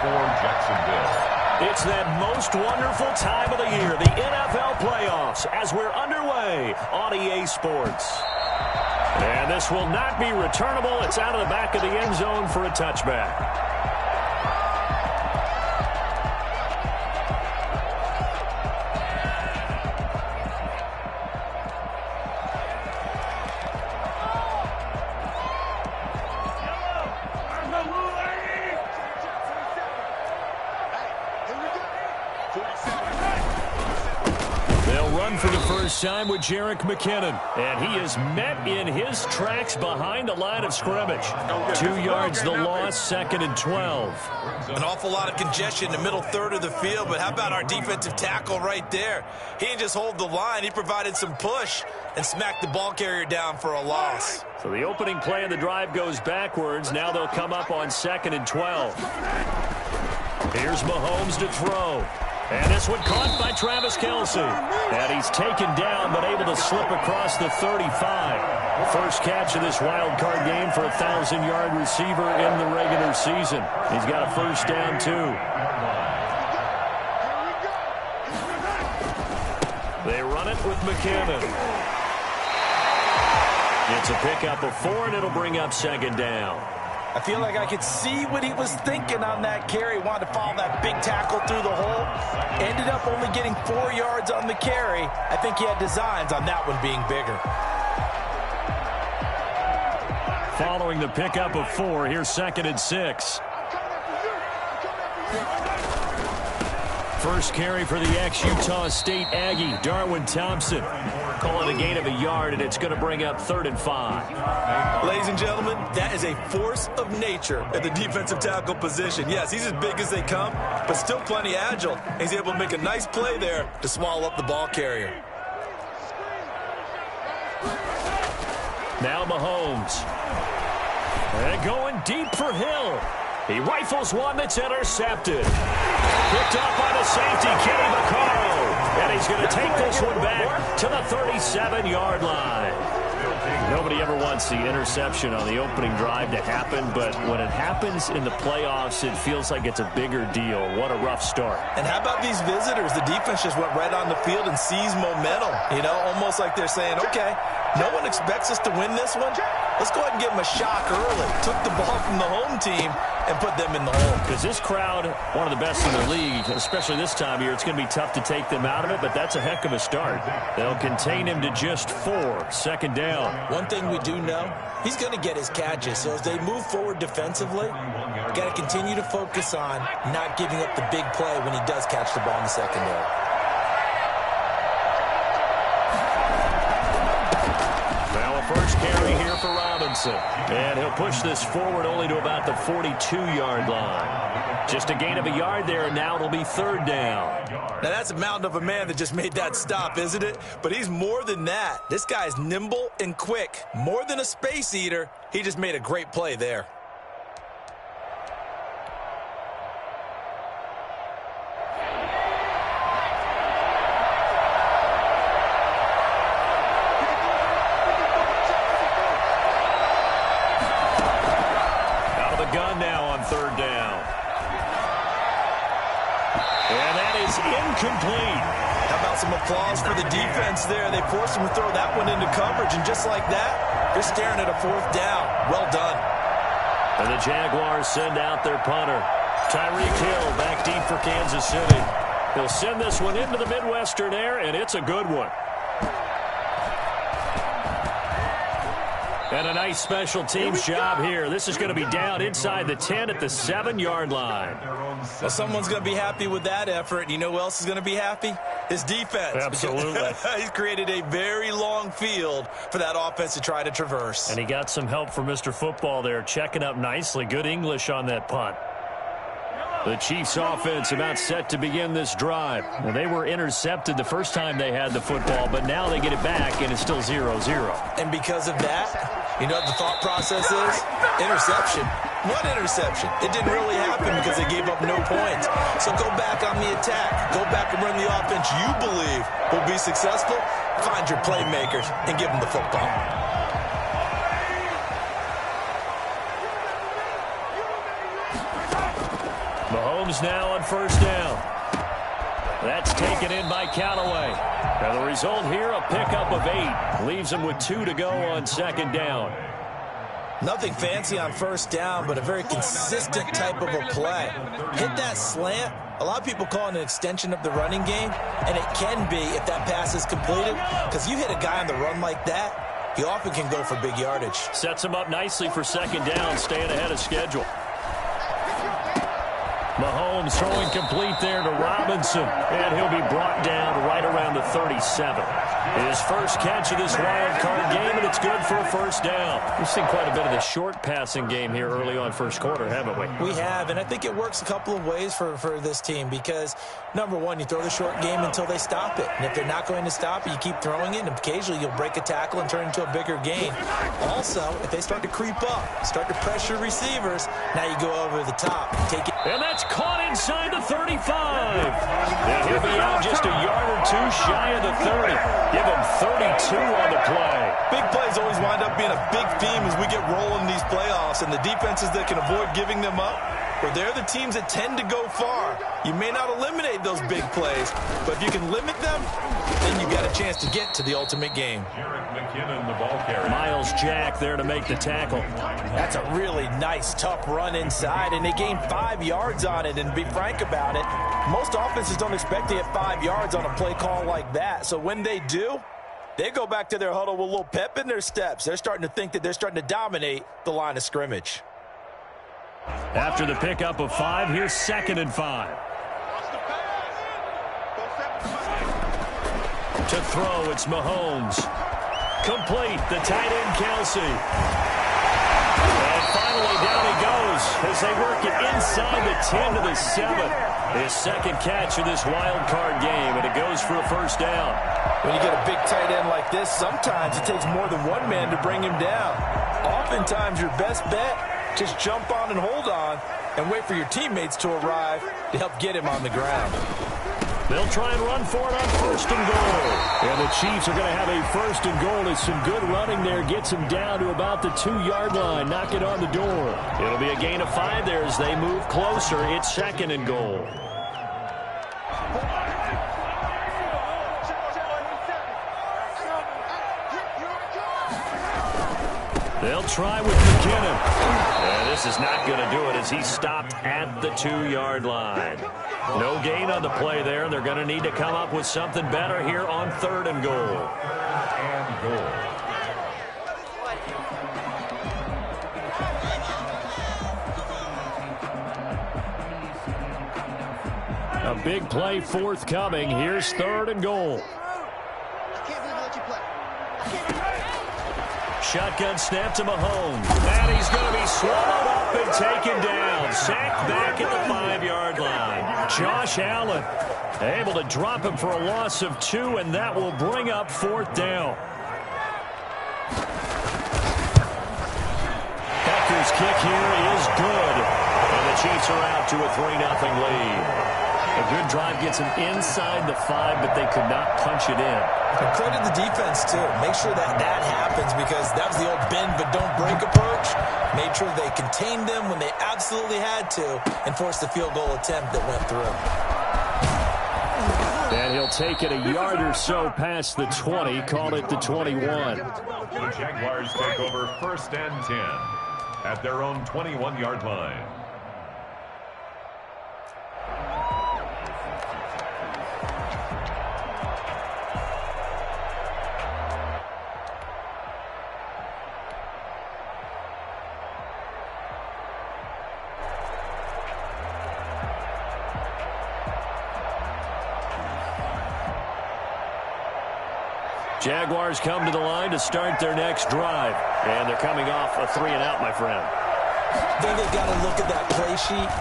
for Jacksonville. It's that most wonderful time of the year, the NFL playoffs, as we're underway on EA Sports. And this will not be returnable. It's out of the back of the end zone for a touchback. For the first time with Jerick McKinnon, and he is met in his tracks behind the line of scrimmage. 2 yards the loss, 2nd and 12. An awful lot of congestion in the middle third of the field, but how about our defensive tackle right there? He didn't just hold the line, he provided some push and smacked the ball carrier down for a loss. So the opening play of the drive goes backwards. Now they'll come up on 2nd and 12. Here's Mahomes to throw. And this one caught by Travis Kelce. And he's taken down, but able to slip across the 35. First catch of this wild card game for a 1,000-yard receiver in the regular season. He's got a first down, too. They run it with McKinnon. It's a pickup of 4, and it'll bring up 2nd down. I feel like I could see what he was thinking on that carry. Wanted to follow that big tackle through the hole. Ended up only getting 4 yards on the carry. I think he had designs on that one being bigger. Following the pickup of 4, here's 2nd and 6. First carry for the ex-Utah State Aggie, Darwin Thompson. Calling a gain of 1 yard, and it's going to bring up 3rd and 5. Ladies and gentlemen, that is a force of nature at the defensive tackle position. Yes, he's as big as they come, but still plenty agile. He's able to make a nice play there to swallow up the ball carrier. Now Mahomes. And going deep for Hill. He rifles one that's intercepted. Picked up by the safety, Kenny Vaccaro. And he's going to take this one back to the 37-yard line. Nobody ever wants the interception on the opening drive to happen, but when it happens in the playoffs, it feels like it's a bigger deal. What a rough start. And how about these visitors? The defense just went right on the field and seized momentum. You know, almost like they're saying, okay, no one expects us to win this one. Let's go ahead and give them a shock early. Took the ball from the home team and put them in the hole. Because this crowd, one of the best in the league, especially this time of year, it's going to be tough to take them out of it, but that's a heck of a start. They'll contain him to just 4. 2nd down. One thing we do know, he's going to get his catches. So as they move forward defensively, got to continue to focus on not giving up the big play when he does catch the ball in the secondary. Now a first carry here for Robinson. And he'll push this forward only to about the 42-yard line. Just a gain of 1 yard there, and now it'll be 3rd down. Now that's a mountain of a man that just made that stop, isn't it? But he's more than that. This guy's nimble and quick. More than a space eater, he just made a great play there. Gun now on 3rd down. And that is incomplete. How about some applause for the defense there? They forced him to throw that one into coverage, and just like that, they're staring at a 4th down. Well done. And the Jaguars send out their punter. Tyreek Hill back deep for Kansas City. He'll send this one into the Midwestern air, and it's a good one. And a nice special teams job here. This is going to be down inside the 10 at the 7-yard line. Well, someone's going to be happy with that effort. You know who else is going to be happy? His defense. Absolutely. He's created a very long field for that offense to try to traverse. And he got some help from Mr. Football there, checking up nicely. Good English on that punt. The Chiefs offense about set to begin this drive. Well, they were intercepted the first time they had the football, but now they get it back, and it's still 0-0. And because of that, you know what the thought process is? Interception. What interception? It didn't really happen because they gave up no points. So go back on the attack. Go back and run the offense you believe will be successful. Find your playmakers and give them the football. Mahomes now on first down. That's taken in by Callaway. And the result here, a pickup of 8. Leaves him with 2 to go on second down. Nothing fancy on first down, but a very consistent type of a play. Hit that slant. A lot of people call it an extension of the running game, and it can be if that pass is completed, because you hit a guy on the run like that, he often can go for big yardage. Sets him up nicely for second down, staying ahead of schedule. Mahomes throwing complete there to Robinson, and he'll be brought down right around the 37. His first catch of this wild card game, and it's good for a first down. We've seen quite a bit of the short passing game here early on first quarter, haven't we? We have, and I think it works a couple of ways for this team because, number one, you throw the short game until they stop it. And if they're not going to stop it, you keep throwing it, and occasionally you'll break a tackle and turn it into a bigger gain. Also, if they start to creep up, start to pressure receivers, now you go over the top. Take it. And that's caught inside the 35. And he'll be out just a yard or two shy of the 30. Give him 32 on the play. Big plays always wind up being a big theme as we get rolling these playoffs, and the defenses that can avoid giving them up, or they're the teams that tend to go far. You may not eliminate those big plays, but if you can limit them, then you got a chance to get to the ultimate game. Jerick McKinnon, the ball carrier. Myles Jack there to make the tackle. That's a really nice, tough run inside, and they gained 5 yards on it. And to be frank about it, most offenses don't expect to get 5 yards on a play call like that. So when they do, they go back to their huddle with a little pep in their steps. They're starting to think that they're starting to dominate the line of scrimmage. After the pickup of 5, here's 2nd and 5. To throw, it's Mahomes. Complete, the tight end, Kelsey. And finally, down he goes as they work it inside the 10 to the 7. His second catch of this wild card game, and it goes for a first down. When you get a big tight end like this, sometimes it takes more than one man to bring him down. Oftentimes, your best bet, just jump on and hold on and wait for your teammates to arrive to help get him on the ground. They'll try and run for it on first and goal. And the Chiefs are going to have a first and goal as some good running there gets him down to about the 2-yard line. Knock it on the door. It'll be a gain of 5 there as they move closer. It's 2nd and goal. They'll try with McKinnon. And this is not going to do it as he's stopped at the 2-yard line. No gain on the play there, and they're going to need to come up with something better here on 3rd and goal. A big play forthcoming. Here's 3rd and goal. Shotgun snap to Mahomes. And he's going to be swallowed up and taken down. Sacked back at the 5-yard line. Josh Allen able to drop him for a loss of 2, and that will bring up 4th down. Packers kick here is good. And the Chiefs are out to a 3-0 lead. A good drive gets them inside the 5, but they could not punch it in. And credit the defense, too. Make sure that happens because that was the old bend but don't break approach. Made sure they contained them when they absolutely had to and forced the field goal attempt that went through. And he'll take it a yard or so past the 20, call it the 21. The Jaguars take over 1st and 10 at their own 21-yard line. Jaguars come to the line to start their next drive. And they're coming off a 3-and-out, my friend. Then they've got to look at that play sheet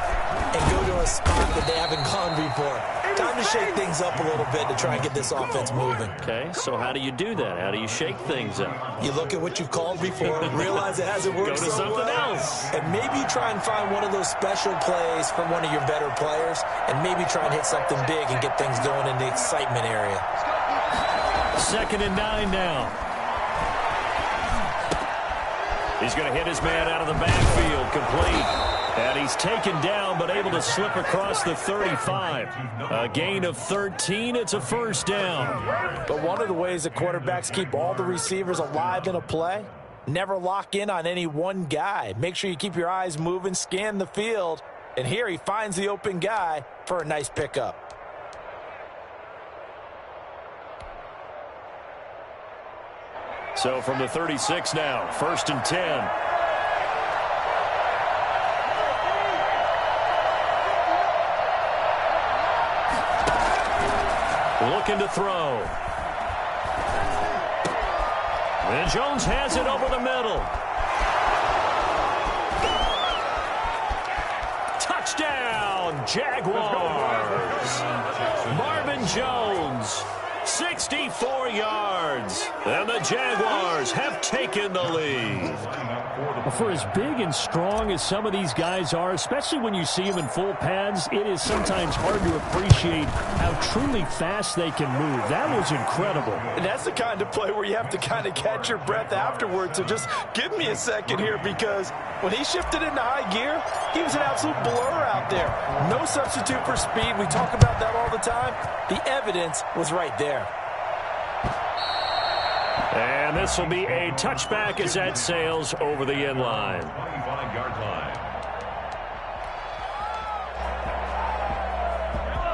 and go to a spot that they haven't gone before. Time to shake things up a little bit to try and get this offense moving. Okay, so how do you do that? How do you shake things up? You look at what you've called before, realize it hasn't worked Go to so something well, else. and maybe you try and find one of those special plays from one of your better players, and maybe try and hit something big and get things going in the excitement area. 2nd and 9 now. He's going to hit his man out of the backfield, complete. And he's taken down, but able to slip across the 35. A gain of 13. It's a first down. But one of the ways that quarterbacks keep all the receivers alive in a play, never lock in on any one guy. Make sure you keep your eyes moving, scan the field. And here he finds the open guy for a nice pickup. So from the 36 now, 1st and 10. Looking to throw. And Jones has it over the middle. Touchdown, Jaguars. Marvin Jones, 64 yards. And the Jaguars have taken the lead. For as big and strong as some of these guys are, especially when you see them in full pads, it is sometimes hard to appreciate how truly fast they can move. That was incredible. And that's the kind of play where you have to kind of catch your breath afterwards. So just give me a second here, because when he shifted into high gear, he was an absolute blur out there. No substitute for speed. We talk about that all the time. The evidence was right there. And this will be a touchback as that sails over the end line. 25-yard line.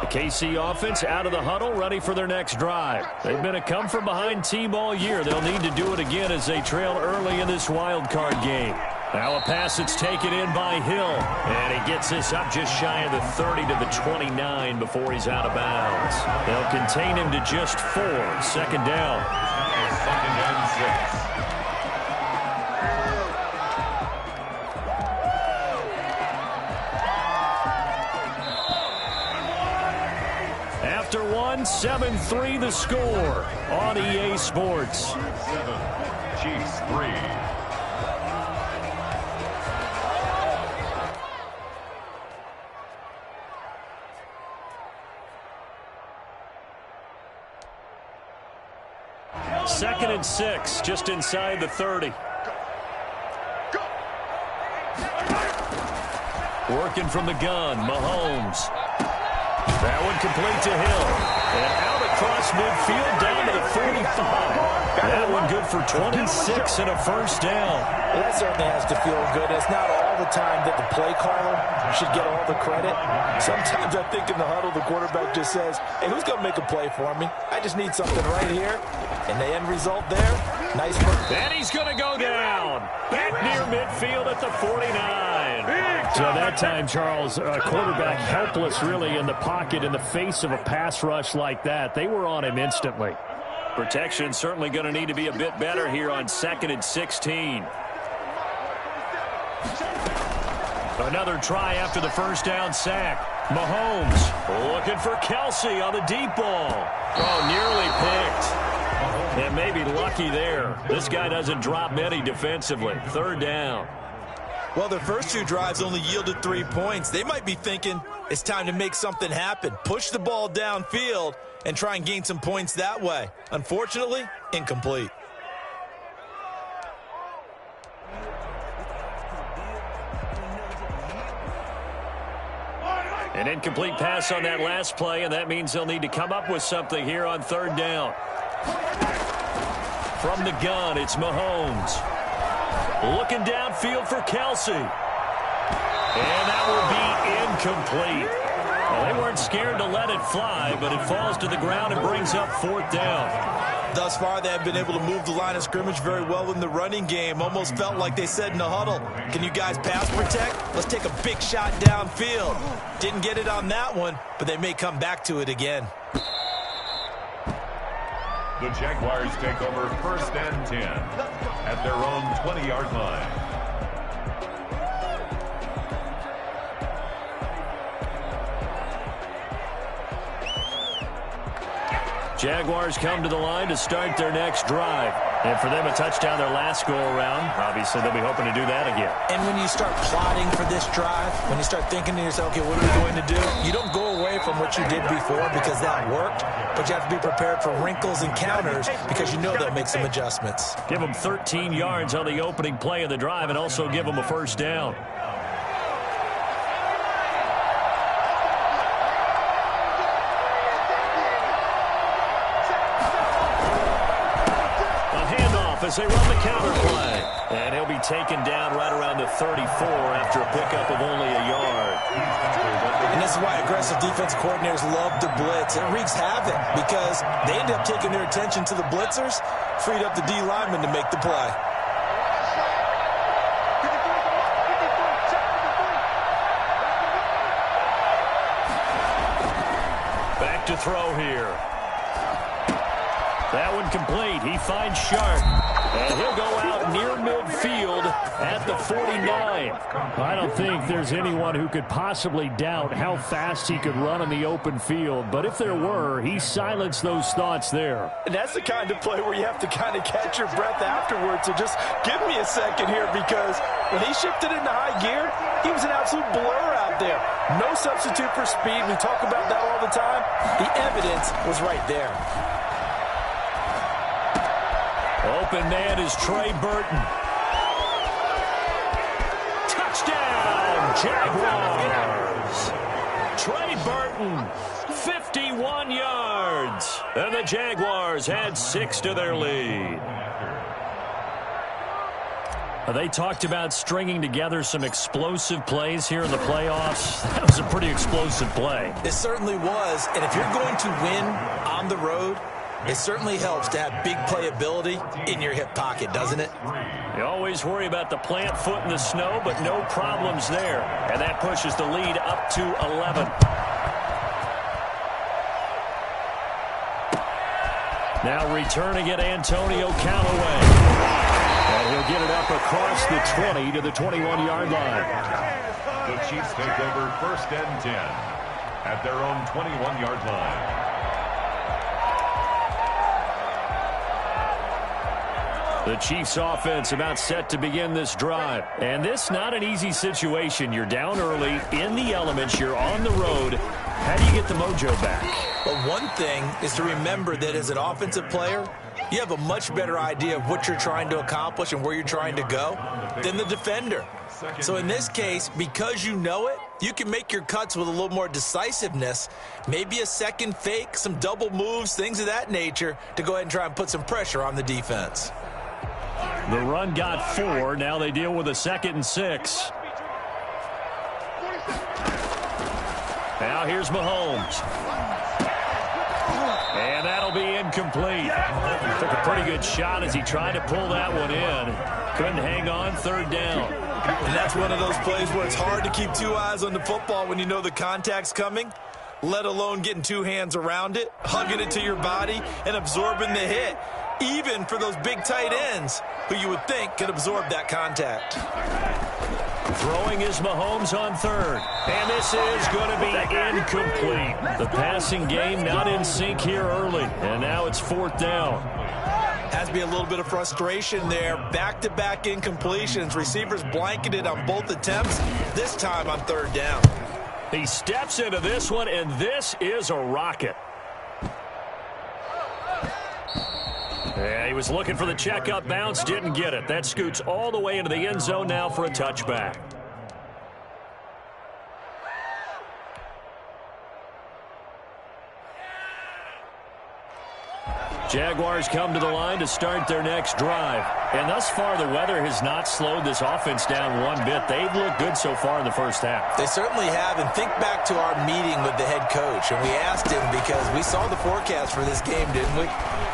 The KC offense out of the huddle, ready for their next drive. They've been a come-from-behind team all year. They'll need to do it again as they trail early in this wild card game. Now a pass that's taken in by Hill. And he gets this up just shy of the 30 to the 29 before he's out of bounds. They'll contain him to just 4. 2nd down. 2nd and 6. After one, 7-3 the score on EA Sports. 7, Chiefs 3. Second and 6, just inside the 30. Working from the gun, Mahomes. That one complete to Hill. And out across midfield down to the 45. That one good for 26 and a first down. Well, that certainly has to feel good. It's not all the time that the play caller should get all the credit. Sometimes I think in the huddle, the quarterback just says, hey, who's going to make a play for me? I just need something right here. And the end result there, nice work. And he's going to go down. Back near midfield at the 49. So that time, Charles, quarterback helpless really in the pocket in the face of a pass rush like that. They were on him instantly. Protection certainly going to need to be a bit better here on 2nd and 16. Another try after the first down sack. Mahomes looking for Kelsey on the deep ball. Oh, nearly picked. And maybe lucky there. This guy doesn't drop many defensively. 3rd down. Well, their first 2 drives only yielded 3 points. They might be thinking it's time to make something happen. Push the ball downfield and try and gain some points that way. Unfortunately, incomplete. An incomplete pass on that last play, and that means they'll need to come up with something here on 3rd down. From the gun, it's Mahomes. Looking downfield for Kelsey. And that will be incomplete. Well, they weren't scared to let it fly, but it falls to the ground and brings up 4th down. Thus far, they have been able to move the line of scrimmage very well in the running game. Almost felt like they said in the huddle, can you guys pass protect? Let's take a big shot downfield. Didn't get it on that one, but they may come back to it again. The Jaguars take over 1st and 10 at their own 20-yard line. Jaguars come to the line to start their next drive. And for them, a touchdown their last go-around. Obviously, they'll be hoping to do that again. And when you start plotting for this drive, when you start thinking to yourself, okay, what are we going to do? You don't go away from what you did before because that worked, but you have to be prepared for wrinkles and counters because you know they'll make some adjustments. Give them 13 yards on the opening play of the drive and also give them a first down. As they run the counter play. And he'll be taken down right around the 34 after a pickup of only a yard. And this is why aggressive defense coordinators love to blitz. It wreaks havoc because they end up taking their attention to the blitzers, freed up the D lineman to make the play. Back to throw here. That one complete. He finds Sharp. And he'll go out near midfield at the 49. I don't think there's anyone who could possibly doubt how fast he could run in the open field. But if there were, he silenced those thoughts there. And that's the kind of play where you have to kind of catch your breath afterwards. So just give me a second here because when he shifted into high gear, he was an absolute blur out there. No substitute for speed. We talk about that all the time. The evidence was right there. Open man is Trey Burton. Touchdown, Jaguars. Trey Burton, 51 yards. And the Jaguars had 6 to their lead. They talked about stringing together some explosive plays here in the playoffs. That was a pretty explosive play. It certainly was. And if you're going to win on the road, it certainly helps to have big playability in your hip pocket, doesn't it? You always worry about the plant foot in the snow, but no problems there. And that pushes the lead up to 11. Now returning it, Antonio Callaway. And he'll get it up across the 20 to the 21-yard line. The Chiefs take over 1st and 10 at their own 21-yard line. The Chiefs offense about set to begin this drive. And this not an easy situation. You're down early, in the elements, you're on the road. How do you get the mojo back? Well, one thing is to remember that as an offensive player, you have a much better idea of what you're trying to accomplish and where you're trying to go than the defender. So in this case, because you know it, you can make your cuts with a little more decisiveness, maybe a second fake, some double moves, things of that nature, to go ahead and try and put some pressure on the defense. The run got 4. Now they deal with a 2nd and 6. Now here's Mahomes. And that'll be incomplete. Took a pretty good shot as he tried to pull that one in. Couldn't hang on, 3rd down. And that's one of those plays where it's hard to keep 2 eyes on the football when you know the contact's coming, let alone getting 2 hands around it, hugging it to your body, and absorbing the hit. Even for those big tight ends who you would think could absorb that contact. Throwing is Mahomes on 3rd. And this is going to be incomplete. The passing game not in sync here early. And now it's 4th down. Has to be a little bit of frustration there. Back-to-back incompletions. Receivers blanketed on both attempts, this time on 3rd down. He steps into this one, and this is a rocket. Yeah, he was looking for the check-up bounce, didn't get it. That scoots all the way into the end zone now for a touchback. Jaguars come to the line to start their next drive. And thus far, the weather has not slowed this offense down one bit. They've looked good so far in the first half. They certainly have. And think back to our meeting with the head coach. And we asked him because we saw the forecast for this game, didn't we?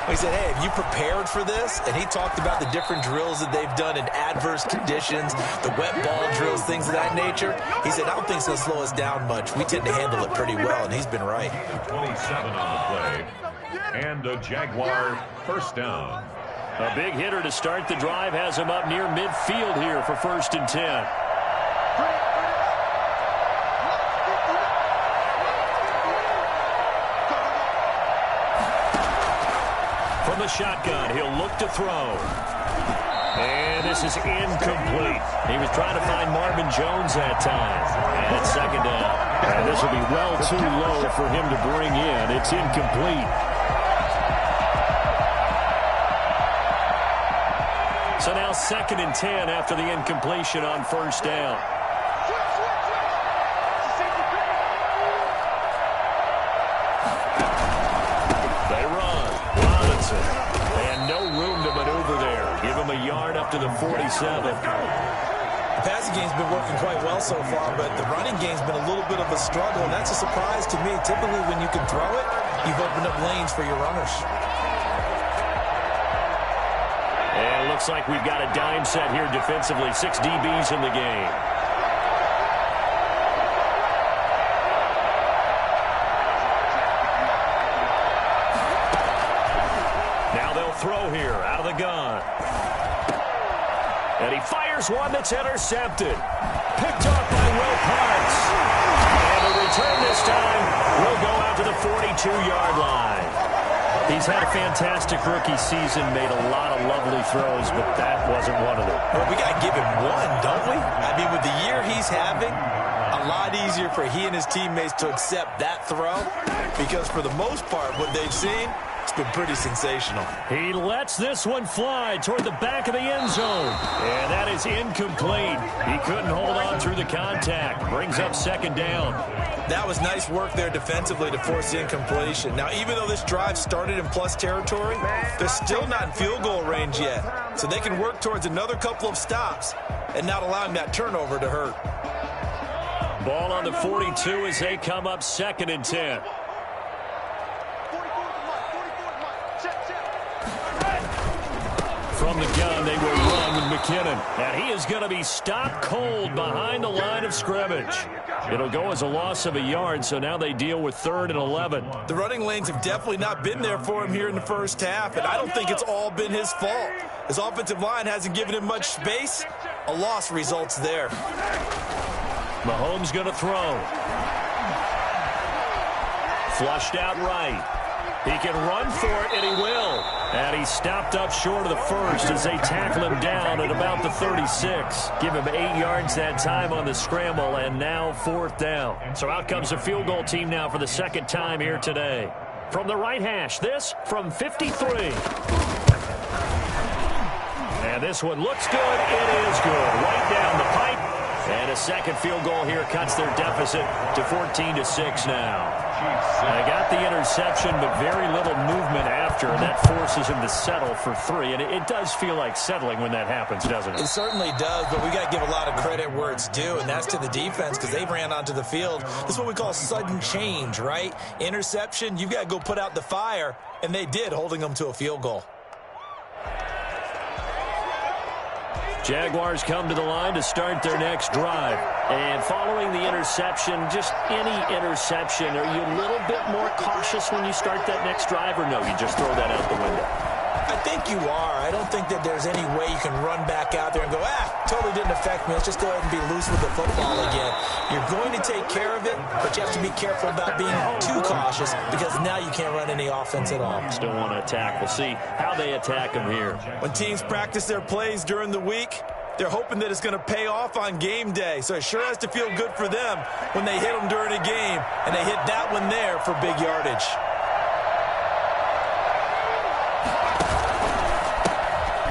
We said, hey, have you prepared for this? And he talked about the different drills that they've done in adverse conditions, the wet ball drills, things of that nature. He said, I don't think it's going to slow us down much. We tend to handle it pretty well, and he's been right. 27 on the play. And a Jaguar 1st down. A big hitter to start the drive has him up near midfield here for 1st and 10. From the shotgun. He'll look to throw. And this is incomplete. He was trying to find Marvin Jones that time. And it's second down. And this will be well too low for him to bring in. It's incomplete. So now 2nd and 10 after the incompletion on first down. They run. Robinson. And no room to maneuver there. Give him a yard up to the 47. The passing game's been working quite well so far, but the running game's been a little bit of a struggle, and that's a surprise to me. Typically, when you can throw it, you've opened up lanes for your runners. And it looks like we've got a dime set here defensively. 6 DBs in the game. Now they'll throw here out of the gun. And he fires one that's intercepted. Picked off by Will Parks. And the return this time will go out to the 42-yard line. He's had a fantastic rookie season, made a lot of lovely throws, but that wasn't one of them. Well, we got to give him one, don't we? I mean, with the year he's having, a lot easier for he and his teammates to accept that throw, because for the most part, what they've seen, it's been pretty sensational. He lets this one fly toward the back of the end zone. And that is incomplete. He couldn't hold on through the contact. Brings up 2nd down. That was nice work there defensively to force the incompletion. Now, even though this drive started in plus territory, they're still not in field goal range yet. So they can work towards another couple of stops and not allowing that turnover to hurt. Ball on the 42 as they come up 2nd and 10. From the gun, they will run with McKinnon. And he is going to be stopped cold behind the line of scrimmage. It'll go as a loss of a yard, so now they deal with 3rd and 11. The running lanes have definitely not been there for him here in the first half, and I don't think it's all been his fault. His offensive line hasn't given him much space. A loss results there. Mahomes going to throw. Flushed out right. He can run for it, and he will. And he's stopped up short of the first as they tackle him down at about the 36. Give him 8 yards that time on the scramble, and now 4th down. So out comes the field goal team now for the 2nd time here today. From the right hash, this from 53. And this one looks good. It is good. Right down the pipe. And a 2nd field goal here cuts their deficit to 14-6 now. They got the interception, but very little movement after, and that forces him to settle for 3. And it does feel like settling when that happens, doesn't it? It certainly does, but we got to give a lot of credit where it's due, and that's to the defense because they ran onto the field. This is what we call sudden change, right? Interception, you've got to go put out the fire, and they did, holding them to a field goal. Jaguars come to the line to start their next drive. And following the interception, just any interception, are you a little bit more cautious when you start that next drive, or no, you just throw that out the window? I think you are. I don't think that there's any way you can run back out there and go, totally didn't affect me. Let's just go ahead and be loose with the football again. You're going to take care of it, but you have to be careful about being too cautious because now you can't run any offense at all. Still want to attack. We'll see how they attack them here. When teams practice their plays during the week, they're hoping that it's going to pay off on game day. So it sure has to feel good for them when they hit them during a game, and they hit that one there for big yardage.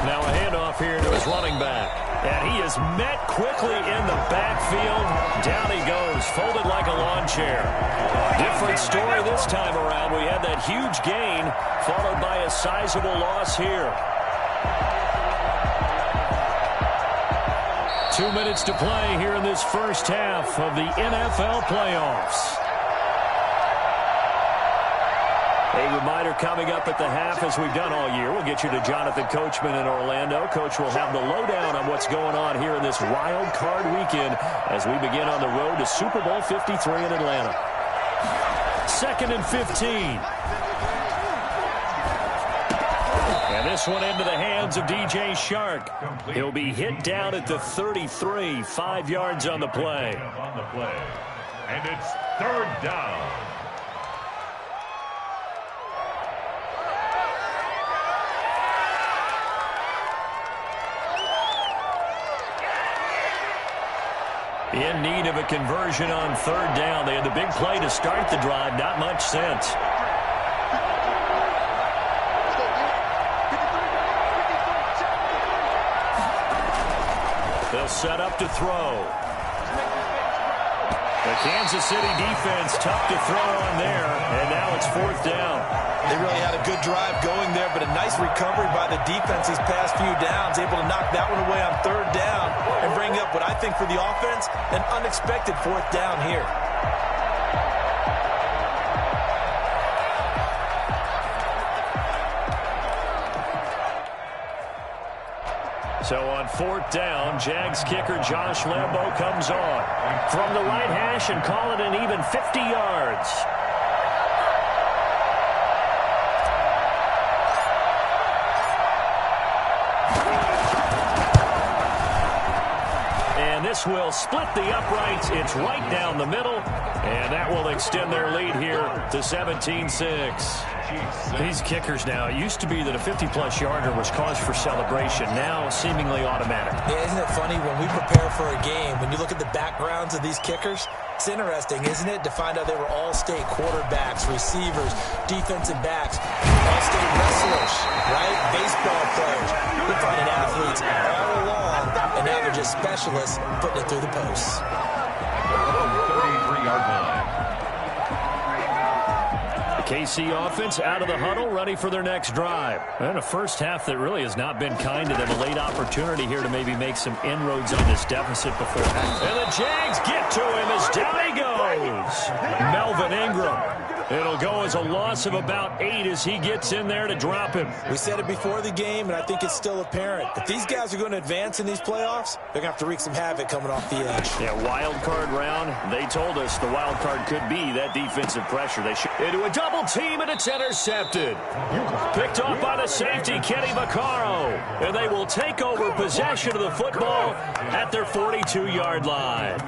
Now a handoff here to his running back. And he is met quickly in the backfield. Down he goes, folded like a lawn chair. Different story this time around. We had that huge gain, followed by a sizable loss here. 2 minutes to play here in this first half of the NFL playoffs. A reminder coming up at the half, as we've done all year. We'll get you to Jonathan Coachman in Orlando. Coach will have the lowdown on what's going on here in this wild card weekend as we begin on the road to Super Bowl 53 in Atlanta. 2nd and 15. And this one into the hands of DJ Chark. He'll be hit down at the 33, 5 yards on the play. And it's 3rd down. In need of a conversion on third down. They had the big play to start the drive. Not much sense. They'll set up to throw. The Kansas City defense tough to throw on there, and now it's fourth down. They really had a good drive going there, but a nice recovery by the defense these past few downs, able to knock that one away on third down and bring up what I think for the offense, an unexpected fourth down here. So on fourth down, Jags kicker Josh Lambo comes on from the right hash and call it an even 50 yards. And this will split the uprights. It's right down the middle, and that will extend their lead here to 17-6. These kickers now, it used to be that a 50-plus yarder was cause for celebration. Now seemingly automatic. Yeah, isn't it funny when we prepare for a game, when you look at the backgrounds of these kickers, it's interesting, isn't it, to find out they were all-state quarterbacks, receivers, defensive backs, all-state wrestlers, right? Baseball players. We're finding athletes all along, and now they're just specialists putting it through the posts. 33-yard line. KC offense out of the huddle, ready for their next drive. And a first half that really has not been kind to them. A late opportunity here to maybe make some inroads on this deficit before. And the Jags get to him as down he goes. Melvin Ingram. It'll go as a loss of about 8 as he gets in there to drop him. We said it before the game, and I think it's still apparent. If these guys are going to advance in these playoffs, they're going to have to wreak some havoc coming off the edge. Yeah, wild card round. They told us the wild card could be that defensive pressure. They should into a double team, and it's intercepted. Picked off by the safety, Kenny Vaccaro. And they will take over possession of the football at their 42-yard line.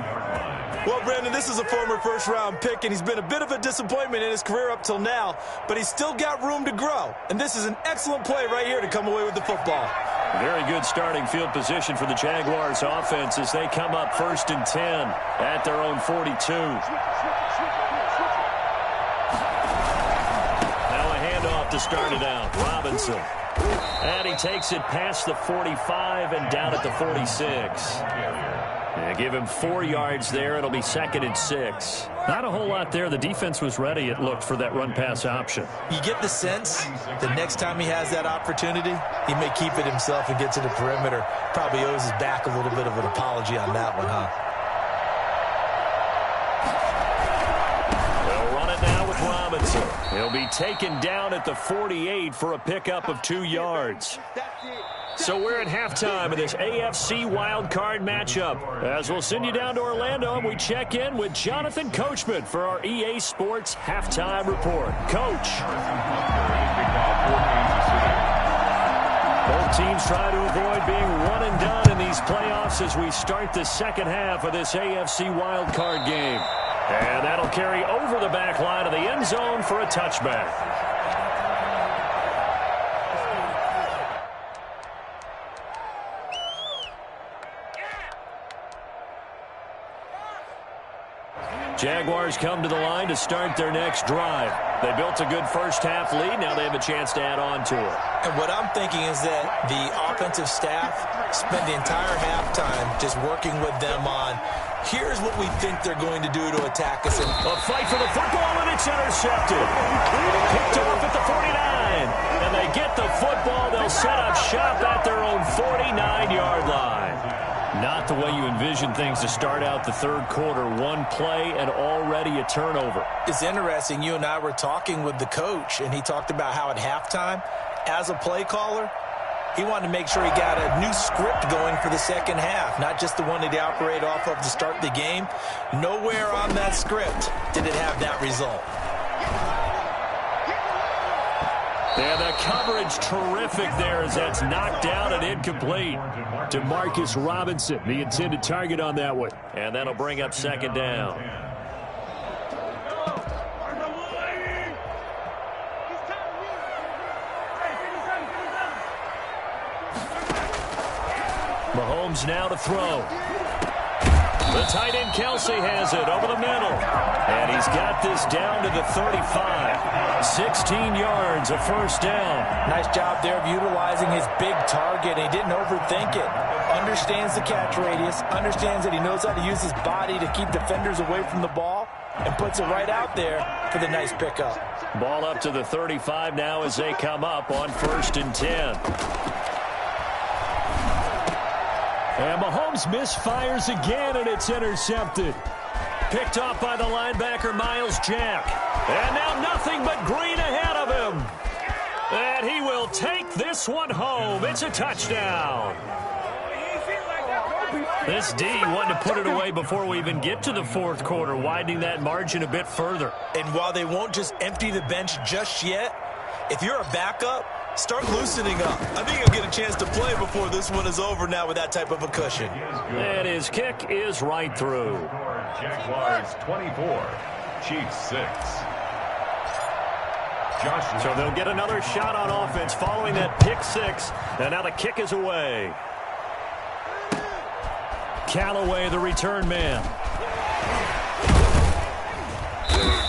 Well, Brandon, this is a former first-round pick, and he's been a bit of a disappointment in his career up till now, but he's still got room to grow. And this is an excellent play right here to come away with the football. Very good starting field position for the Jaguars offense as they come up 1st and 10 at their own 42. Now a handoff to start it out. Robinson. And he takes it past the 45 and down at the 46. Yeah, give him 4 yards there. It'll be 2nd and 6. Not a whole lot there. The defense was ready, it looked, for that run-pass option. You get the sense the next time he has that opportunity, he may keep it himself and get to the perimeter. Probably owes his back a little bit of an apology on that one, huh? They'll run it now with Robinson. He'll be taken down at the 48 for a pickup of 2 yards. So we're at halftime of this AFC wildcard matchup. As we'll send you down to Orlando, and we check in with Jonathan Coachman for our EA Sports Halftime Report. Coach. Both teams try to avoid being one and done in these playoffs as we start the second half of this AFC wildcard game. And that'll carry over the back line of the end zone for a touchback. Jaguars come to the line to start their next drive. They built a good first-half lead. Now they have a chance to add on to it. And what I'm thinking is that the offensive staff spent the entire halftime just working with them on, here's what we think they're going to do to attack us. And a fight for the football, and it's intercepted. Picked off at the 49. And they get the football. They'll set up shop at their own 49-yard line. Not the way you envision things to start out the third quarter. One play and already a turnover. It's interesting. You and I were talking with the coach, and he talked about how at halftime, as a play caller, he wanted to make sure he got a new script going for the second half, not just the one that he operated off of to start the game. Nowhere on that script did it have that result. And the coverage terrific there as that's knocked down and incomplete to Marcus Robinson, the intended target on that one. And that'll bring up 2nd down. Mahomes now to throw. The tight end Kelce has it over the middle. And he's got this down to the 35. 16 yards, a first down. Nice job there of utilizing his big target. He didn't overthink it. Understands the catch radius. Understands that he knows how to use his body to keep defenders away from the ball. And puts it right out there for the nice pickup. Ball up to the 35 now as they come up on 1st and 10. And Mahomes misfires again, and it's intercepted. Picked off by the linebacker, Myles Jack. And now nothing but green ahead of him. And he will take this one home. It's a touchdown. This D wanted to put it away before we even get to the 4th quarter, widening that margin a bit further. And while they won't just empty the bench just yet, if you're a backup, start loosening up. I think he'll get a chance to play before this one is over now with that type of a cushion. And his kick is right through. Jaguars 24, Chiefs 6. So they'll get another shot on offense following that pick 6. And now the kick is away. Callaway, the return man.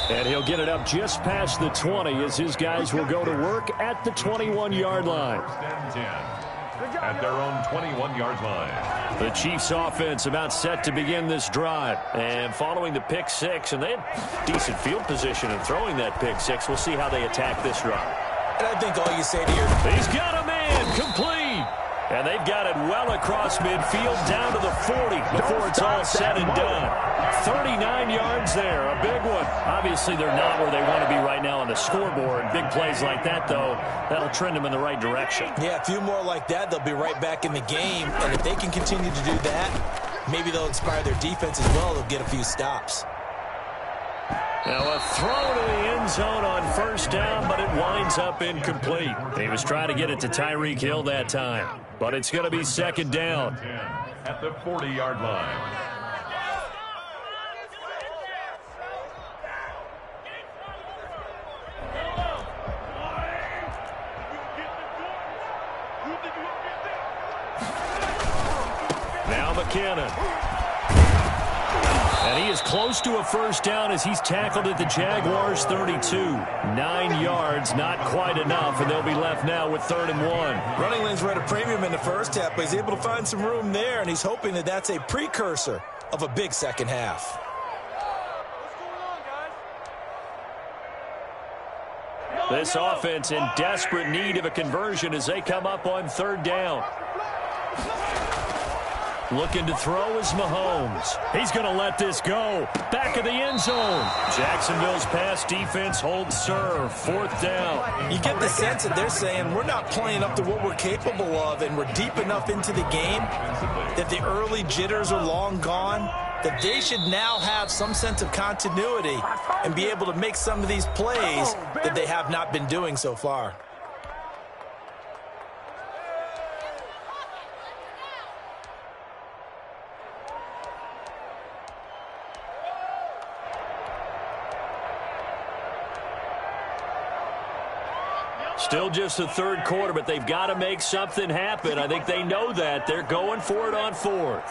And he'll get it up just past the 20 as his guys will go to work at the 21-yard line. At their own 21-yard line. The Chiefs offense about set to begin this drive. And following the pick 6, and they had decent field position in throwing that pick 6. We'll see how they attack this drive. And I think all you say to your... He's got a man, complete. And they've got it well across midfield down to the 40 before it's all said and done. 39 yards there, a big one. Obviously, they're not where they want to be right now on the scoreboard. Big plays like that, though, that'll trend them in the right direction. Yeah, a few more like that, they'll be right back in the game. And if they can continue to do that, maybe they'll inspire their defense as well. They'll get a few stops. Now a throw to the end zone on 1st down, but it winds up incomplete. He was trying to get it to Tyreek Hill that time, but it's going to be 2nd down. At the 40-yard line. Now McKinnon. And he is close to a 1st down as he's tackled at the Jaguars 32. 9 yards, not quite enough, and they'll be left now with 3rd and 1. Running lanes were at a premium in the first half, but he's able to find some room there, and he's hoping that that's a precursor of a big second half. This offense in desperate need of a conversion as they come up on 3rd down. Looking to throw is Mahomes. He's going to let this go. Back of the end zone. Jacksonville's pass defense holds serve. 4th down. You get the sense that they're saying we're not playing up to what we're capable of, and we're deep enough into the game that the early jitters are long gone, that they should now have some sense of continuity and be able to make some of these plays that they have not been doing so far. Still just the 3rd quarter, but they've got to make something happen. I think they know that. They're going for it on 4th.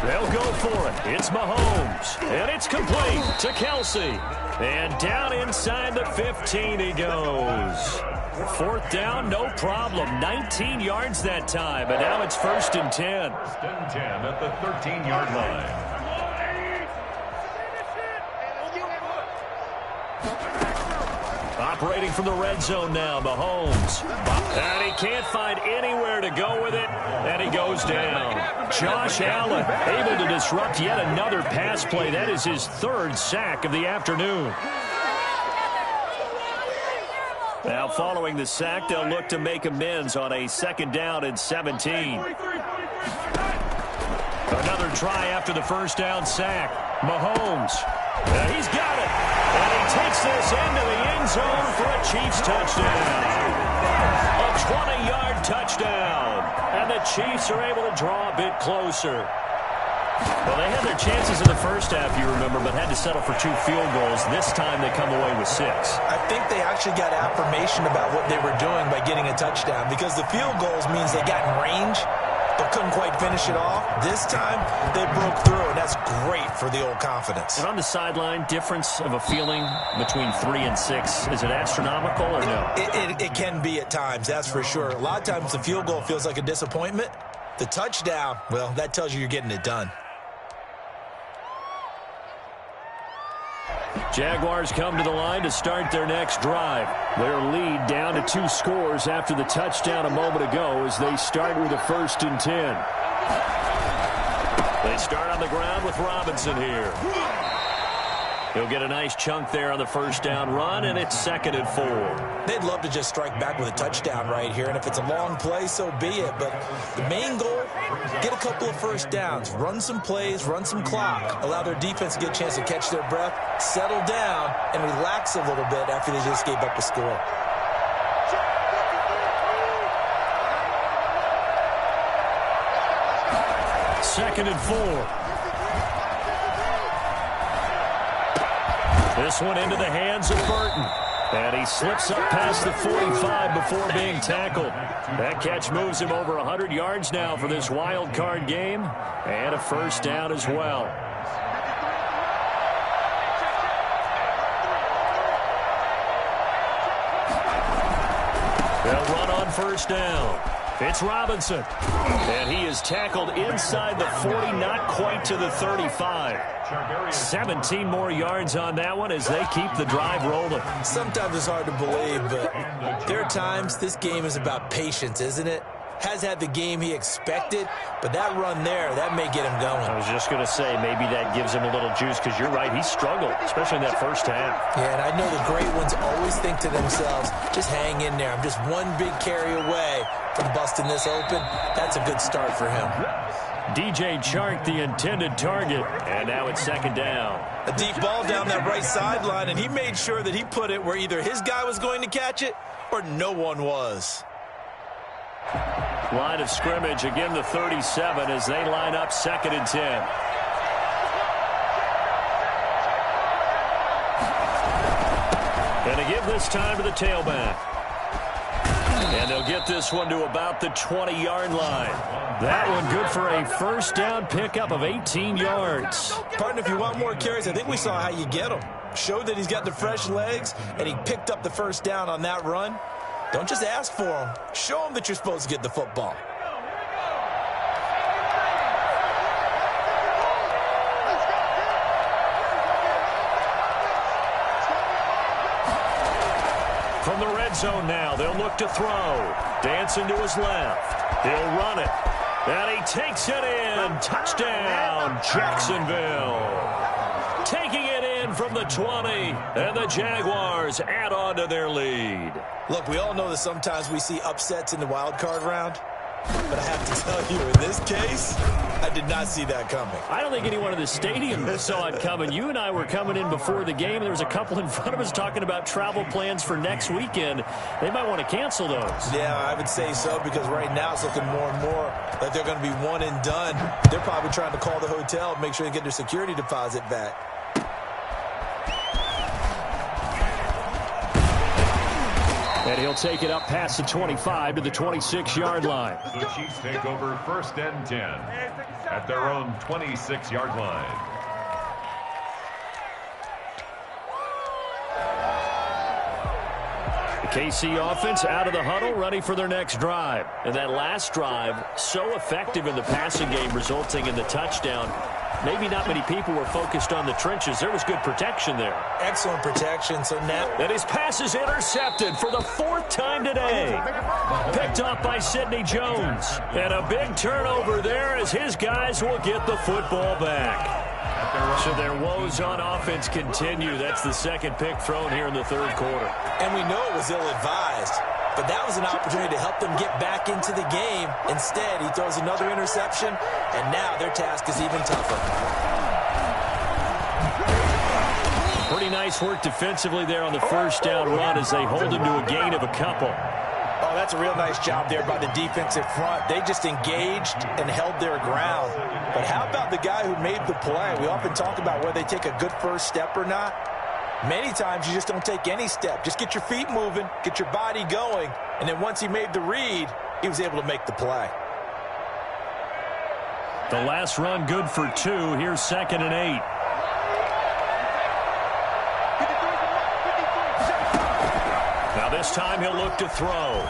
They'll go for it. It's Mahomes. And it's complete to Kelce. And down inside the 15 he goes. 4th down, no problem. 19 yards that time, but now it's 1st and 10. 1st and 10 at the 13-yard line. Operating from the red zone now, Mahomes. And he can't find anywhere to go with it, and he goes down. Josh Allen able to disrupt yet another pass play. That is his 3rd sack of the afternoon. Now following the sack, they'll look to make amends on a 2nd down and 17. Another try after the 1st down sack. Mahomes. He's got it. And he takes this into the end zone for a Chiefs touchdown. A 20-yard touchdown. And the Chiefs are able to draw a bit closer. Well, they had their chances in the first half, you remember, but had to settle for 2 field goals. This time they come away with 6. I think they actually got affirmation about what they were doing by getting a touchdown, because the field goals means they got in range. but couldn't quite finish it off. This time, they broke through, and that's great for the old confidence. And on the sideline, difference of a feeling between 3 and 6, is it astronomical or no? It can be at times, that's for sure. A lot of times the field goal feels like a disappointment. The touchdown, well, that tells you you're getting it done. Jaguars come to the line to start their next drive. Their lead down to 2 scores after the touchdown a moment ago as they start with a 1st and 10. They start on the ground with Robinson here. He'll get a nice chunk there on the 1st down run, and it's 2nd and 4. They'd love to just strike back with a touchdown right here, and if it's a long play, so be it. But the main goal, get a couple of 1st downs, run some plays, run some clock, allow their defense to get a chance to catch their breath, settle down, and relax a little bit after they just gave up a score. Second and 4. This one into the hands of Burton. And he slips up past the 45 before being tackled. That catch moves him over 100 yards now for this wild card game. And a 1st down as well. They'll run on 1st down. It's Robinson. And he is tackled inside the 40, not quite to the 35. 17 more yards on that one as they keep the drive rolling. Sometimes it's hard to believe, but there are times this game is about patience, isn't it? Has had the game he expected, but that run there, that may get him going. I was just going to say, maybe that gives him a little juice, because you're right, he struggled, especially in that 1st half. Yeah, and I know the great ones always think to themselves, just hang in there. I'm just one big carry away from busting this open. That's a good start for him. DJ Chark, the intended target, and now it's 2nd down. A deep ball down that right sideline, and he made sure that he put it where either his guy was going to catch it or no one was. Line of scrimmage, again the 37 as they line up 2nd and 10. And a give this time to the tailback. And they'll get this one to about the 20-yard line. That one good for a 1st down pickup of 18 yards. Partner, if you want more carries, I think we saw how you get them. Showed that he's got the fresh legs, and he picked up the 1st down on that run. Don't just ask for him. Show him that you're supposed to get the football. From the red zone now, they'll look to throw. Dancing to his left. He'll run it. And he takes it in. Touchdown, Jacksonville. Taking it in from the 20. And the Jaguars add on to their lead. Look, we all know that sometimes we see upsets in the wild card round. But I have to tell you, in this case, I did not see that coming. I don't think anyone in the stadium saw it coming. You and I were coming in before the game, and there was a couple in front of us talking about travel plans for next weekend. They might want to cancel those. Yeah, I would say so, because right now it's looking more and more like they're going to be one and done. They're probably trying to call the hotel and make sure they get their security deposit back. And he'll take it up past the 25 to the 26-yard line. The Chiefs take over 1st and 10 at their own 26-yard line. The KC offense out of the huddle, ready for their next drive. And that last drive, so effective in the passing game, resulting in the touchdown. Maybe not many people were focused on the trenches. There was good protection there. Excellent protection. So now, and his pass is intercepted for the 4th time today. Picked off by Sidney Jones. And a big turnover there as his guys will get the football back. So their woes on offense continue. That's the 2nd pick thrown here in the 3rd quarter. And we know it was ill-advised. But that was an opportunity to help them get back into the game. Instead, he throws another interception, and now their task is even tougher. Pretty nice work defensively there on the 1st down run as they hold him to a gain of a couple. Oh, that's a real nice job there by the defensive front. They just engaged and held their ground. But how about the guy who made the play? We often talk about whether they take a good first step or not. Many times you just don't take any step. Just get your feet moving, get your body going, and then once he made the read, he was able to make the play. The last run good for 2. Here's 2nd and 8. Now this time he'll look to throw.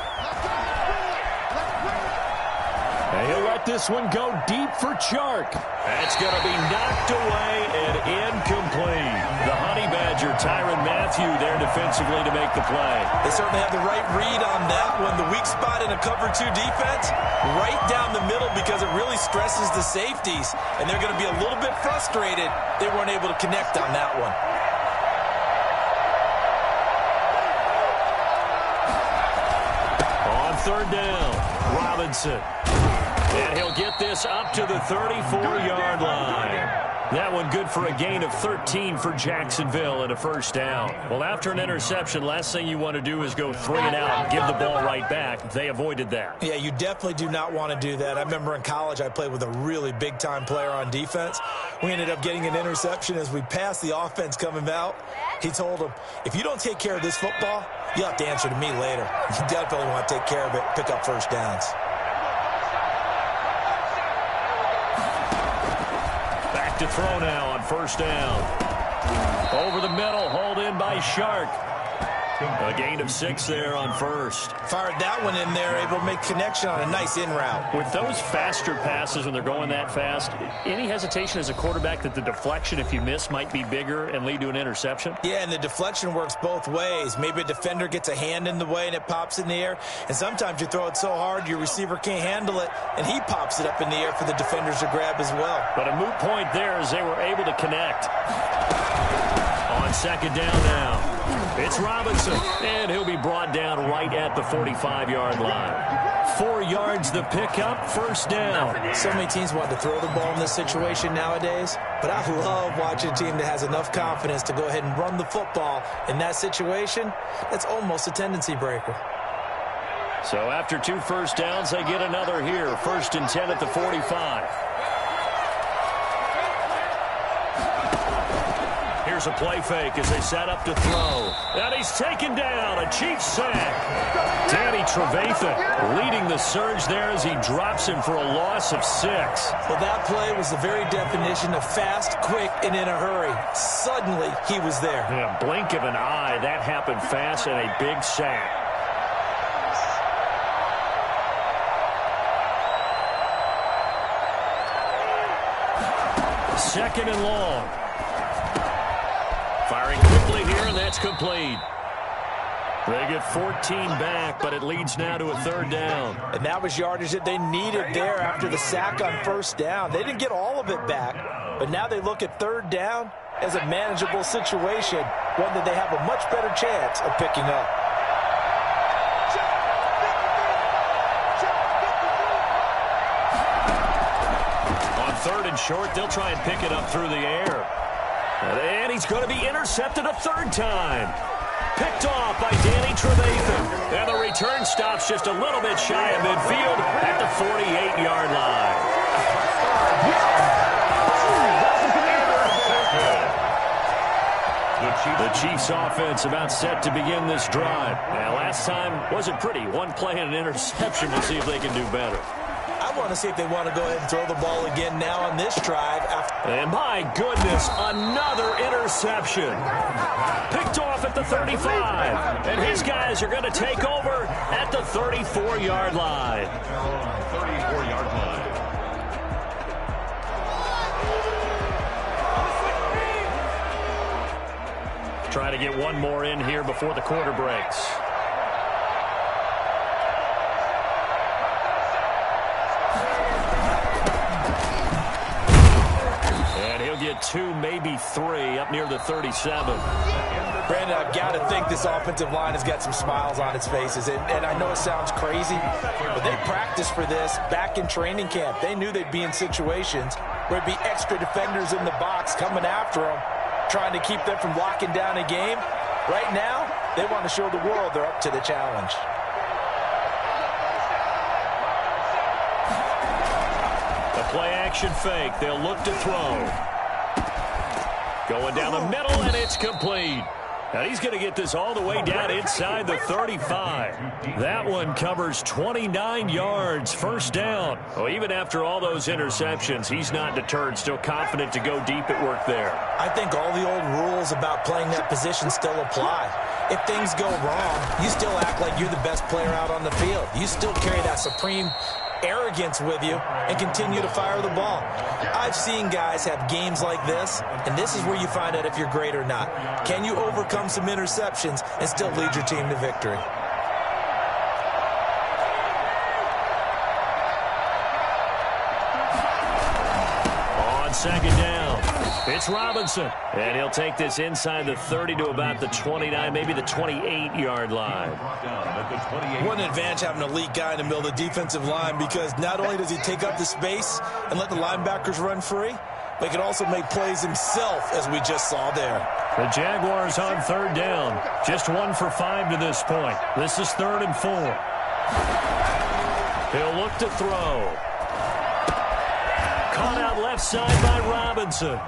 And he'll let this one go deep for Chark. That's going to be knocked away and incomplete. The Honey Badger, Tyrann Mathieu, there defensively to make the play. They certainly have the right read on that one. The weak spot in a cover 2 defense, right down the middle because it really stresses the safeties. And they're going to be a little bit frustrated they weren't able to connect on that one. On 3rd down, Robinson. And he'll get this up to the 34-yard line. That one good for a gain of 13 for Jacksonville and a 1st down. Well, after an interception, last thing you want to do is go 3 and out and give the ball right back. They avoided that. Yeah, you definitely do not want to do that. I remember in college I played with a really big-time player on defense. We ended up getting an interception as we passed the offense coming out. He told him, if you don't take care of this football, you'll have to answer to me later. You definitely want to take care of it, pick up 1st downs. To throw now on 1st down. Over the middle, hauled in by Chark. A gain of 6 there on 1st. Fired that one in there, able to make connection on a nice in route. With those faster passes when they're going that fast, any hesitation as a quarterback that the deflection, if you miss, might be bigger and lead to an interception? Yeah, and the deflection works both ways. Maybe a defender gets a hand in the way and it pops in the air, and sometimes you throw it so hard your receiver can't handle it, and he pops it up in the air for the defenders to grab as well. But a moot point there as they were able to connect. On 2nd down now, it's Robinson, and he'll be brought down right at the 45-yard line. 4 yards the pickup, 1st down. So many teams want to throw the ball in this situation nowadays, but I love watching a team that has enough confidence to go ahead and run the football in that situation. That's almost a tendency breaker. So after 2 1st downs, they get another here. 1st and 10 at the 45. Here's a play fake as they set up to throw. And he's taken down. A Chiefs sack. Danny Trevathan leading the surge there as he drops him for a loss of 6. Well, that play was the very definition of fast, quick, and in a hurry. Suddenly, he was there. Yeah, blink of an eye. That happened fast and a big sack. Second and long. Firing quickly here, and that's complete. They get 14 back, but it leads now to a 3rd down. And that was yardage that they needed there after the sack on 1st down. They didn't get all of it back, but now they look at 3rd down as a manageable situation, one that they have a much better chance of picking up. On 3rd and short, they'll try and pick it up through the air. And he's going to be intercepted a 3rd time. Picked off by Danny Trevathan. And the return stops just a little bit shy of midfield at the 48-yard line. The Chiefs offense about set to begin this drive. Now, last time wasn't pretty. One play and an interception. We'll see if they can do better. I want to see if they want to go ahead and throw the ball again now on this drive. And my goodness, another interception. Picked off at the 35. And his guys are going to take over at the 34-yard line. 34-yard line. Try to get one more in here before the quarter breaks. Get 2, maybe 3 up near the 37. Brandon, I've got to think this offensive line has got some smiles on its faces. And I know it sounds crazy, but they practiced for this back in training camp. They knew they'd be in situations where there'd be extra defenders in the box coming after them, trying to keep them from locking down a game. Right now, they want to show the world they're up to the challenge. The play action fake. They'll look to throw. Going down the middle, and it's complete. And he's going to get this all the way down inside the 35. That one covers 29 yards, first down. Well, even after all those interceptions, he's not deterred, still confident to go deep at work there. I think all the old rules about playing that position still apply. If things go wrong, you still act like you're the best player out on the field. You still carry that supreme arrogance with you and continue to fire the ball. I've seen guys have games like this, and this is where you find out if you're great or not. Can you overcome some interceptions and still lead your team to victory? On second down, it's Robinson. And he'll take this inside the 30 to about the 29, maybe the 28-yard line. What an advantage having an elite guy in the middle of the defensive line, because not only does he take up the space and let the linebackers run free, but he can also make plays himself, as we just saw there. The Jaguars on third down. Just 1 for 5 to this point. This is 3rd and 4. He'll look to throw. Caught out left side by Robinson.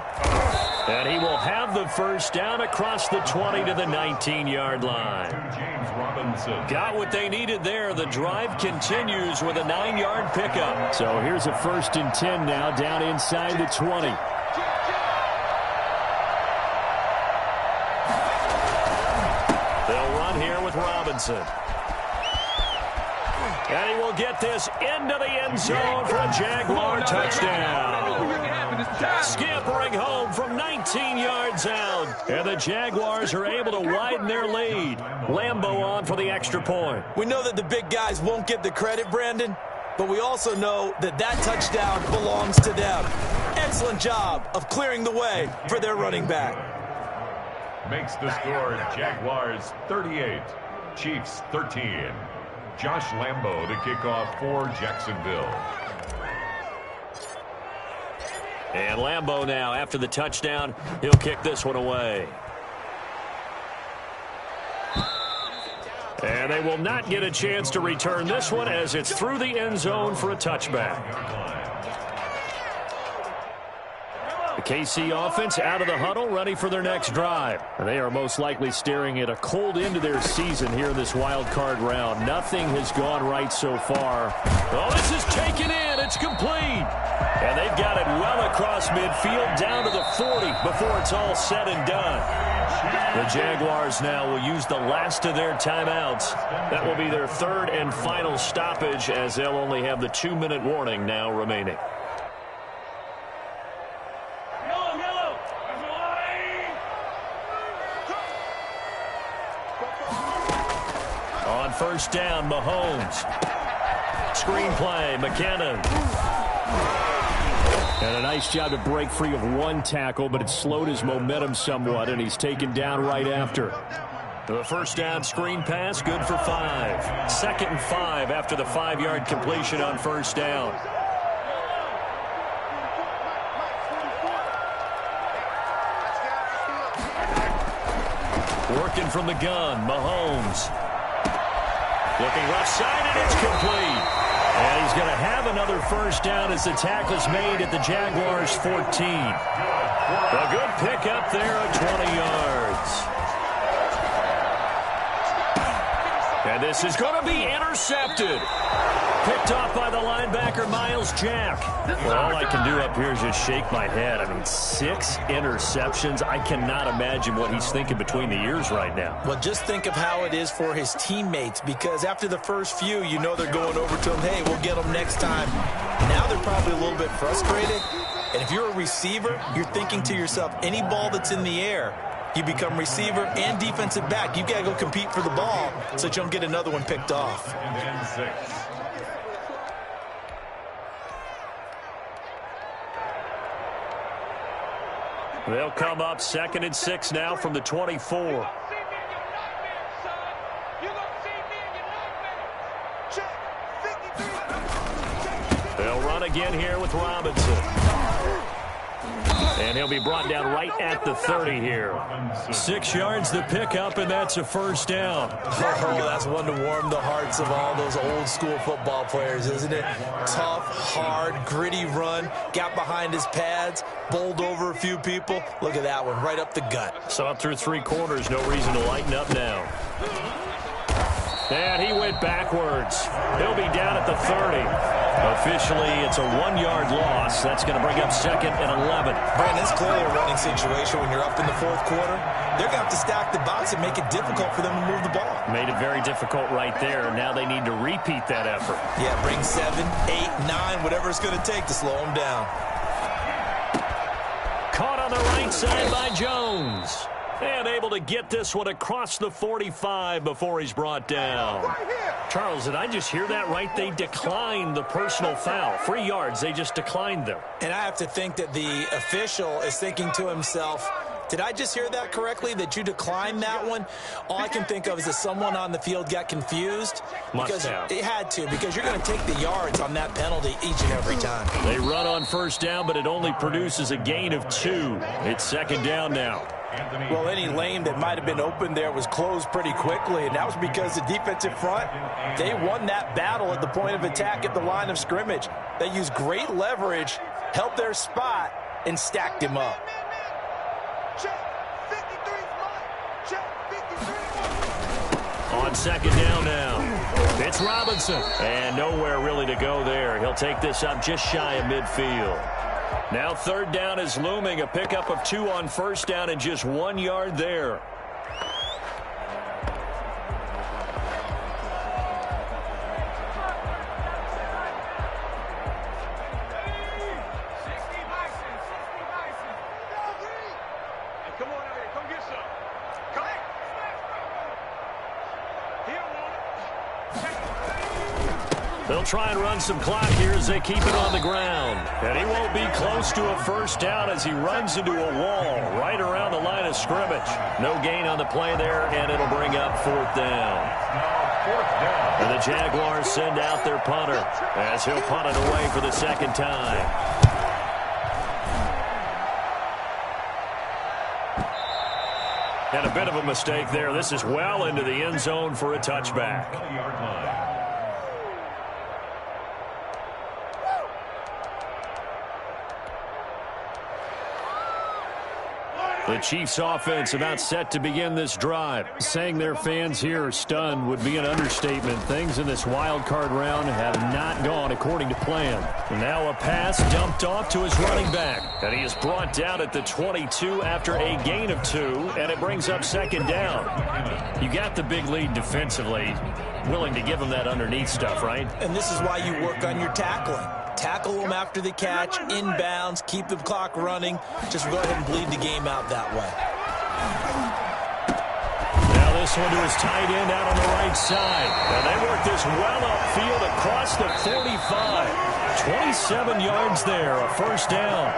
And he will have the first down across the 20 to the 19-yard line. James Robinson. Got what they needed there. The drive continues with a 9-yard pickup. So here's a 1st and 10 now, down inside the 20. They'll run here with Robinson. And he will get this into the end zone for a Jaguar touchdown. Scampering home from 19 yards out. And the Jaguars are able to widen their lead. Lambo on for the extra point. We know that the big guys won't get the credit, Brandon, but we also know that that touchdown belongs to them. Excellent job of clearing the way for their running back. Makes the score Jaguars 38, Chiefs 13. Josh Lambo to kick off for Jacksonville. And Lambo now, after the touchdown, he'll kick this one away. And they will not get a chance to return this one as it's through the end zone for a touchback. The KC offense out of the huddle, ready for their next drive. They are most likely staring at a cold end to their season here in this wild card round. Nothing has gone right so far. Oh, this is taken in. It's complete. And they've got it well across midfield down to the 40 before it's all said and done. The Jaguars now will use the last of their timeouts. That will be their 3rd and final stoppage, as they'll only have the 2-minute warning now remaining. On first down, Mahomes. Screen play, McKinnon. And a nice job to break free of one tackle, but it slowed his momentum somewhat, and he's taken down right after. The first down screen pass, good for 5. 2nd and 5 after the 5-yard completion on first down. Working from the gun, Mahomes. Looking left side, and it's complete. And he's going to have another first down as the tackle's made at the Jaguars' 14. A good pickup there of 20 yards. And this is going to be intercepted. Picked off by the linebacker, Miles Jack. Well, all I can do up here is just shake my head. I mean, 6 interceptions. I cannot imagine what he's thinking between the ears right now. Well, just think of how it is for his teammates, because after the first few, you know they're going over to him, hey, we'll get them next time. Now they're probably a little bit frustrated. And if you're a receiver, you're thinking to yourself, any ball that's in the air, you become receiver and defensive back. You've got to go compete for the ball so that you don't get another one picked off. And 6. They'll come up 2nd and 6 now from the 24. They'll run again here with Robinson. And he'll be brought down right at the 30 here. 6 yards the pickup, and that's a first down. Oh, that's one to warm the hearts of all those old school football players, isn't it? Tough, hard, gritty run, got behind his pads, bowled over a few people. Look at that one, right up the gut. So up through 3 quarters, no reason to lighten up now. And he went backwards. He'll be down at the 30. Officially, it's a 1-yard loss. That's going to bring up 2nd and 11. Brandon, it's clearly a running situation when you're up in the 4th quarter. They're going to have to stack the box and make it difficult for them to move the ball. Made it very difficult right there. Now they need to repeat that effort. Yeah, bring 7, 8, 9, whatever it's going to take to slow them down. Caught on the right side by Jones. And able to get this one across the 45 before he's brought down. Charles, did I just hear that right? They declined the personal foul. 3 yards, they just declined them. And I have to think that the official is thinking to himself, did I just hear that correctly, that you declined that one? All I can think of is that someone on the field got confused. Must have. It had to, because you're going to take the yards on that penalty each and every time. They run on first down, but it only produces a gain of 2. It's 2nd down now. Well, any lane that might have been open there was closed pretty quickly, and that was because the defensive front, they won that battle at the point of attack at the line of scrimmage. They used great leverage, held their spot, and stacked him up. On 2nd down now, it's Robinson. And nowhere really to go there. He'll take this up just shy of midfield. Now 3rd down is looming. A pickup of 2 on first down and just 1 yard there. They'll try and run some clock here as they keep it on the ground. And he won't be close to a first down as he runs into a wall right around the line of scrimmage. No gain on the play there, and it'll bring up 4th down. And the Jaguars send out their punter as he'll punt it away for the 2nd time. And a bit of a mistake there. This is well into the end zone for a touchback. The Chiefs offense about set to begin this drive. Saying their fans here are stunned would be an understatement. Things in this wild card round have not gone according to plan. Now a pass dumped off to his running back. And he is brought down at the 22 after a gain of 2. And it brings up 2nd down. You got the big lead defensively. Willing to give him that underneath stuff, right? And this is why you work on your tackling. Tackle them after the catch, inbounds, keep the clock running. Just go ahead and bleed the game out that way. Now this one to his tight end out on the right side. And they work this well upfield across the 45. 27 yards there, a first down.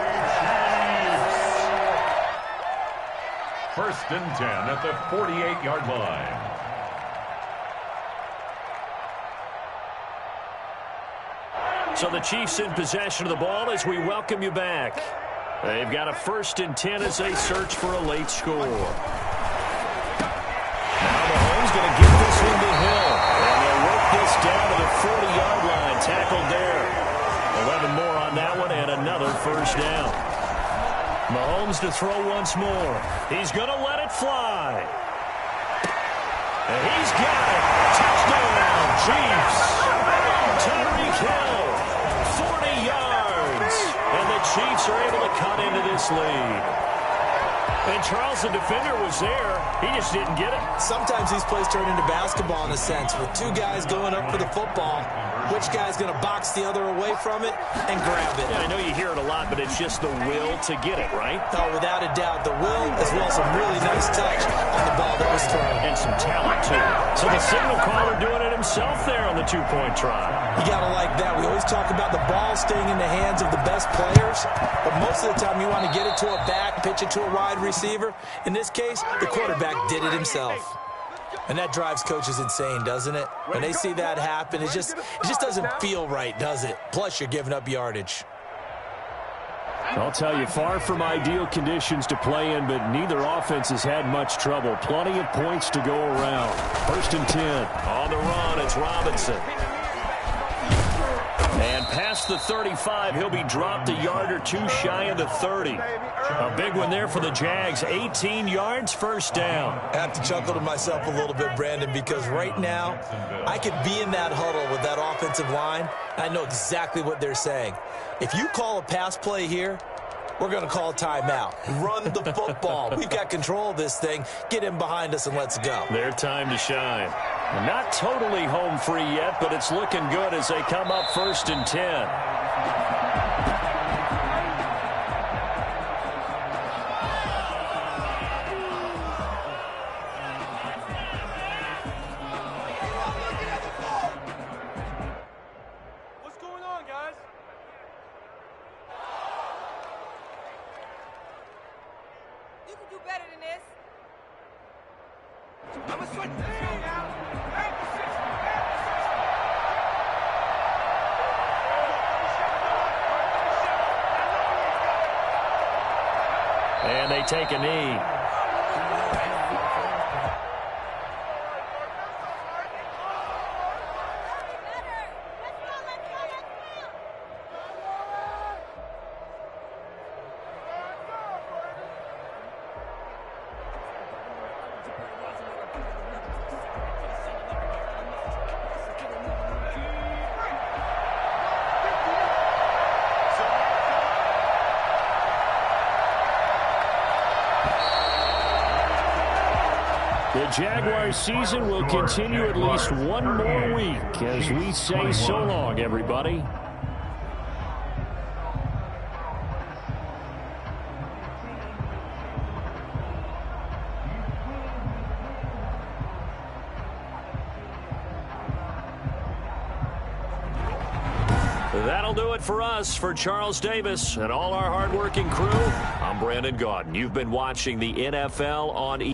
1st and 10 at the 48-yard line. So the Chiefs in possession of the ball as we welcome you back. They've got a 1st and 10 as they search for a late score. Now Mahomes going to get this one to Hill. And they'll work this down to the 40-yard line. Tackled there. 11 more on that one and another first down. Mahomes to throw once more. He's going to let it fly. And he's got it. Touchdown, Chiefs. Tyreek Hill. 40 yards, and the Chiefs are able to cut into this lead. And Charles, the defender, was there. He just didn't get it. Sometimes these plays turn into basketball in a sense. With 2 guys going up for the football, which guy's going to box the other away from it and grab it? Yeah, I know you hear it a lot, but it's just the will to get it, right? Oh, without a doubt. The will, as well as some really nice touch on the ball that was thrown. And some talent, too. So the signal caller doing it himself there on the 2-point try. You got to like that. We always talk about the ball staying in the hands of the best players, but most of the time you want to get it to a back, pitch it to a wide receiver. In this case, the quarterback did it himself. And that drives coaches insane, doesn't it? When they see that happen, it just doesn't feel right, does it? Plus, you're giving up yardage. I'll tell you, far from ideal conditions to play in, but neither offense has had much trouble. Plenty of points to go around. 1st and 10. On the run, it's Robinson. And past the 35, he'll be dropped a yard or two shy of the 30. A big one there for the Jags. 18 yards, 1st down. I have to chuckle to myself a little bit, Brandon, because right now I could be in that huddle with that offensive line. I know exactly what they're saying. If you call a pass play here, we're going to call a timeout. Run the football. We've got control of this thing. Get in behind us and let's go. Their time to shine. Not totally home free yet, but it's looking good as they come up 1st and 10. And they take a knee. The Jaguars season will continue at least one more week as we say so long, everybody. That'll do it for us. For Charles Davis and all our hardworking crew, I'm Brandon Gaudin. You've been watching the NFL on